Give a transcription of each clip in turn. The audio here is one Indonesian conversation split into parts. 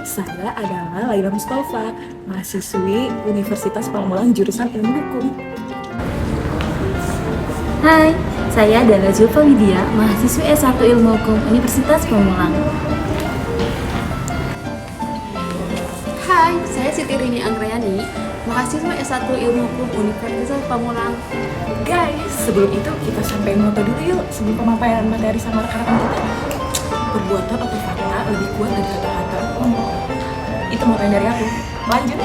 saya adalah Laila Mustafa, mahasiswi Universitas Pamulang jurusan Ilmu Hukum. Hai, saya adalah Zulfa Widya, mahasiswi S1 Ilmu Hukum Universitas Pamulang. Hai, saya Siti Rini Anggrayani, mahasiswa S1 Ilmu Hukum Universitas Pamulang. Guys, sebelum itu kita sampai moto dulu yuk, sebelum pemaparan materi sama rekan-rekan kita. Perbuatan atau fakta lebih kuat dari kata-kata. Itu motonya dari aku. Lanjut.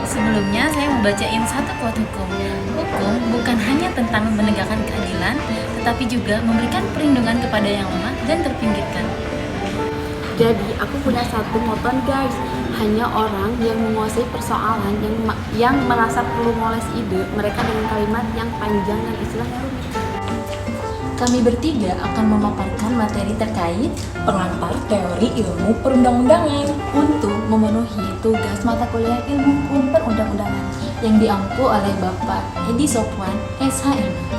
Sebelumnya saya mau bacain satu quote hukum. Hukum bukan hanya tentang menegakkan keadilan, tetapi juga memberikan perlindungan kepada yang lemah dan terpinggirkan. Jadi, aku punya satu moto guys. Hanya orang yang menguasai persoalan yang merasa perlu moles ide mereka dengan kalimat yang panjang dan istilahnya rumit. Kami bertiga akan memaparkan materi terkait Pengantar teori ilmu perundang-undangan untuk memenuhi tugas mata kuliah ilmu hukum perundang-undangan yang diampu oleh Bapak Edi Sofwan, SHM.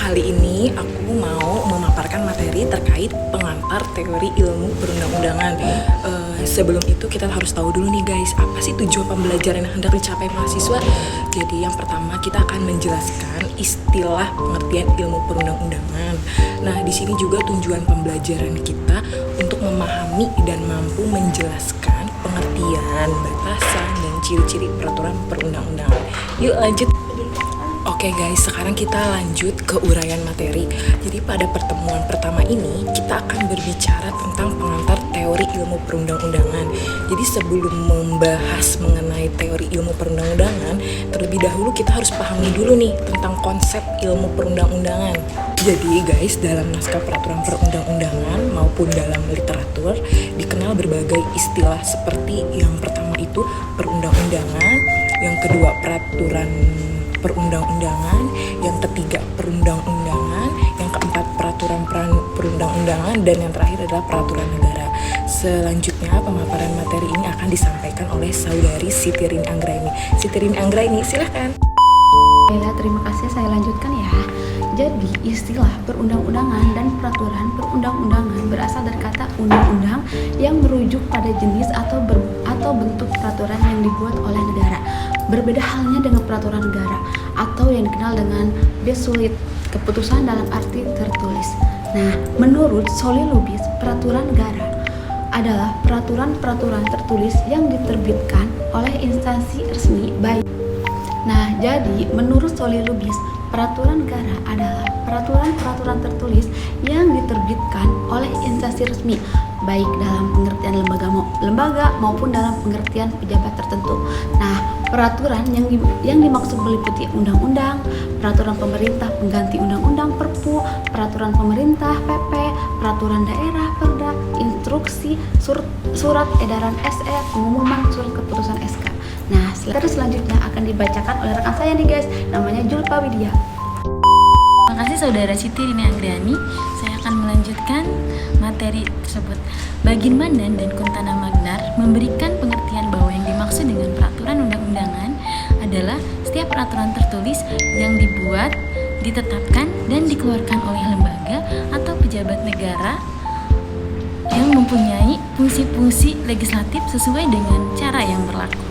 Kali ini aku mau memaparkan materi terkait pengantar teori ilmu perundang-undangan. Sebelum itu kita harus tahu dulu nih guys, apa sih tujuan pembelajaran yang hendak dicapai mahasiswa. Jadi yang pertama kita akan menjelaskan istilah pengertian ilmu perundang-undangan. Nah di sini juga tujuan pembelajaran kita untuk memahami dan mampu menjelaskan pengertian, batasan, dan ciri-ciri peraturan perundang-undangan. Yuk lanjut. Oke guys, sekarang kita lanjut ke uraian materi. Jadi pada pertemuan pertama ini kita akan berbicara tentang pengantar teori ilmu perundang-undangan. Jadi sebelum membahas mengenai teori ilmu perundang-undangan, terlebih dahulu kita harus pahami dulu nih tentang konsep ilmu perundang-undangan. Jadi guys, dalam naskah peraturan perundang-undangan maupun dalam literatur dikenal berbagai istilah seperti yang pertama itu perundang-undangan, yang kedua peraturan perundang-undangan, yang ketiga perundang-undangan, yang keempat peraturan perundang-undangan, dan yang terakhir adalah peraturan negara. Selanjutnya pemaparan materi ini akan disampaikan oleh saudari Siti Rini Anggraini. Siti Rini Anggraini, silahkan. Baiklah, terima kasih, saya lanjutkan ya. Jadi, istilah perundang-undangan dan peraturan perundang-undangan berasal dari kata undang-undang yang merujuk pada jenis atau bentuk peraturan yang dibuat oleh negara. Berbeda halnya dengan peraturan negara atau yang dikenal dengan besulit, keputusan dalam arti tertulis. Nah, menurut Soli Lubis, peraturan negara adalah peraturan-peraturan tertulis yang diterbitkan oleh instansi resmi baik. Nah, jadi menurut Soli Lubis, peraturan negara adalah peraturan-peraturan tertulis yang diterbitkan oleh instansi resmi, baik dalam pengertian lembaga maupun dalam pengertian pejabat tertentu. Nah, peraturan yang dimaksud meliputi undang-undang, peraturan pemerintah pengganti undang-undang Perpu, peraturan pemerintah PP, peraturan daerah Perda, instruksi, surat edaran SE, pengumuman surat keputusan SK. Nah, selanjutnya akan dibacakan oleh rekan saya nih guys, namanya Zulfa Widya. Terima kasih saudara Siti Rini Anggrayani. Saya akan melanjutkan materi tersebut. Bagin Mandan dan Kuntana Magnar memberikan pengertian bahwa yang dimaksud dengan peraturan undang-undangan adalah setiap peraturan tertulis yang dibuat, ditetapkan, dan dikeluarkan oleh lembaga atau pejabat negara yang mempunyai fungsi-fungsi legislatif sesuai dengan cara yang berlaku.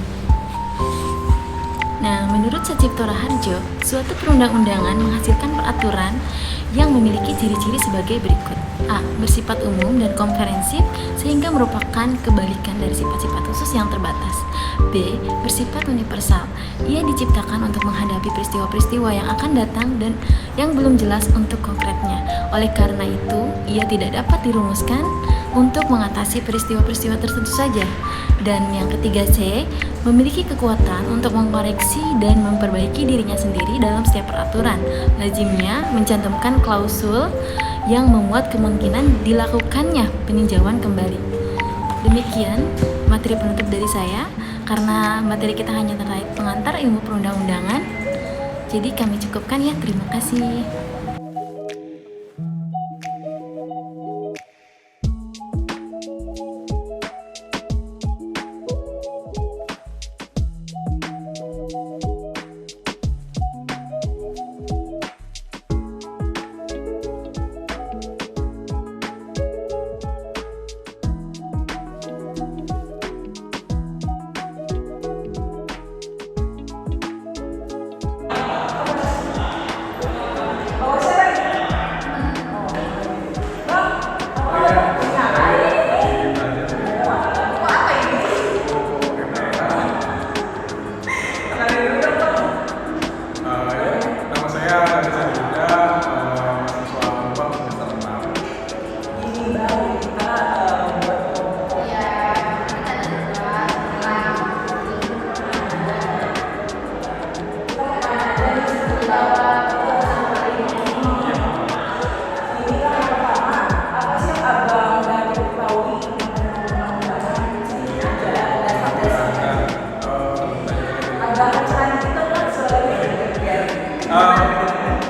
Nah, menurut Sacipto Raharjo, suatu perundang-undangan menghasilkan peraturan yang memiliki ciri-ciri sebagai berikut. A. Bersifat umum dan komprehensif sehingga merupakan kebalikan dari sifat-sifat khusus yang terbatas. B. Bersifat universal. Ia diciptakan untuk menghadapi peristiwa-peristiwa yang akan datang dan yang belum jelas untuk konkretnya. Oleh karena itu, ia tidak dapat dirumuskan untuk mengatasi peristiwa-peristiwa tertentu saja. Dan yang ketiga C, memiliki kekuatan untuk mengkoreksi dan memperbaiki dirinya sendiri dalam setiap peraturan. Lazimnya mencantumkan klausul yang memuat kemungkinan dilakukannya peninjauan kembali. Demikian materi materi penutup dari saya karena materi kita hanya terkait pengantar ilmu perundang-undangan. Jadi kami cukupkan ya. Terima kasih. Nama saya Reza Yuda, mahasiswa Unpad semester 6.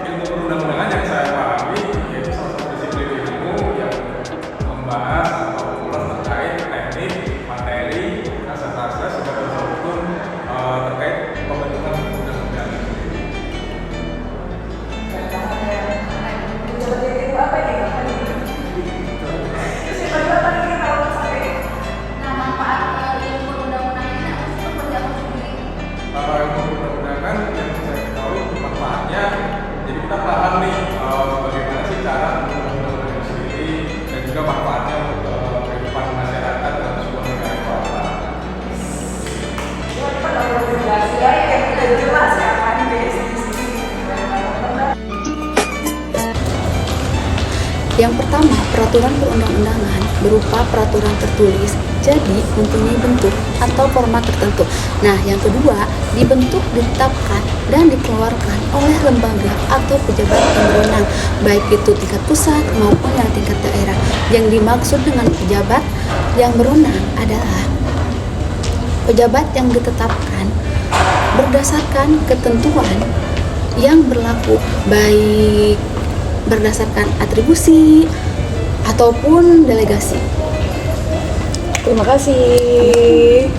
Ilmu perundang-undangan yang saya pahami yaitu salah satu disiplin ilmu yang membahas atau mengulas terkait teknik, materi, asas-asas dan hukum terkait pembentukan undang-undangan. Ilmu perundang-undangan yang saya ketahui untuk manfaatnya, jadi kita paham nih bagaimana sih cara undang-undang itu sendiri dan juga manfaatnya untuk kehidupan masyarakat dalam sebuah negara itu apa. Yang pertama, peraturan perundang-undangan berupa peraturan tertulis, jadi mempunyai bentuk atau format tertentu. Nah, yang kedua, dibentuk, ditetapkan, dan dikeluarkan oleh lembaga atau pejabat yang berwenang, baik itu tingkat pusat maupun yang tingkat daerah. Yang dimaksud dengan pejabat yang berwenang adalah pejabat yang ditetapkan berdasarkan ketentuan yang berlaku, baik berdasarkan atribusi ataupun delegasi. Terima kasih.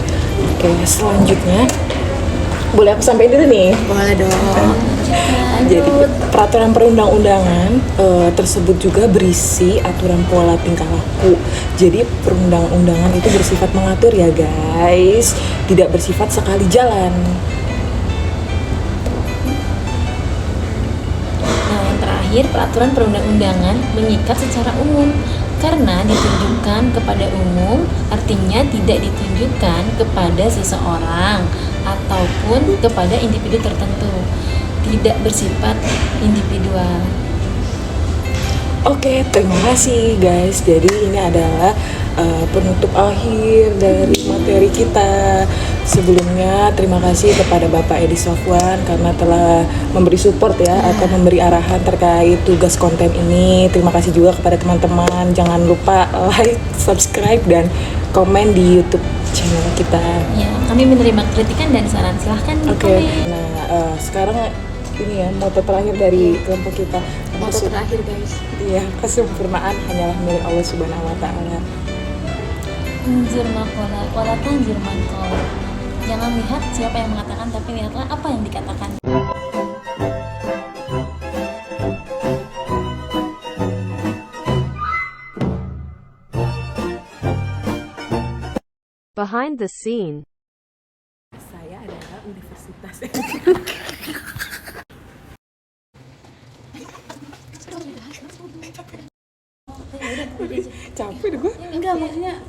Oke, selanjutnya boleh aku sampaikan dulu nih. Boleh dong. Jadi peraturan perundang-undangan tersebut juga berisi aturan pola tingkah laku. Jadi perundang-undangan itu bersifat mengatur ya guys, tidak bersifat sekali jalan. Nah, yang terakhir, peraturan perundang-undangan mengikat secara umum karena ditunjukkan kepada umum, artinya tidak ditunjukkan kepada seseorang ataupun kepada individu tertentu, tidak bersifat individual. Oke, terima kasih guys. Jadi ini adalah penutup akhir dari materi kita. Sebelumnya terima kasih kepada Bapak Edi Sofwan karena telah memberi support ya atau memberi arahan terkait tugas konten ini. Terima kasih juga kepada teman-teman. Jangan lupa like, subscribe, dan komen di YouTube channel kita. Ya, kami menerima kritikan dan saran. Silahkan Oke. komen. Nah, sekarang ini ya moto terakhir dari kelompok kita. Moto terakhir guys. Iya, kesempurnaan hanyalah milik Allah Subhanahu wa taala. Anjir makola, wala tanjir mankola. Jangan lihat siapa yang mengatakan, tapi lihatlah apa yang dikatakan. Behind the scene. Saya adalah universitas. Capek deh gue. Enggak, maksudnya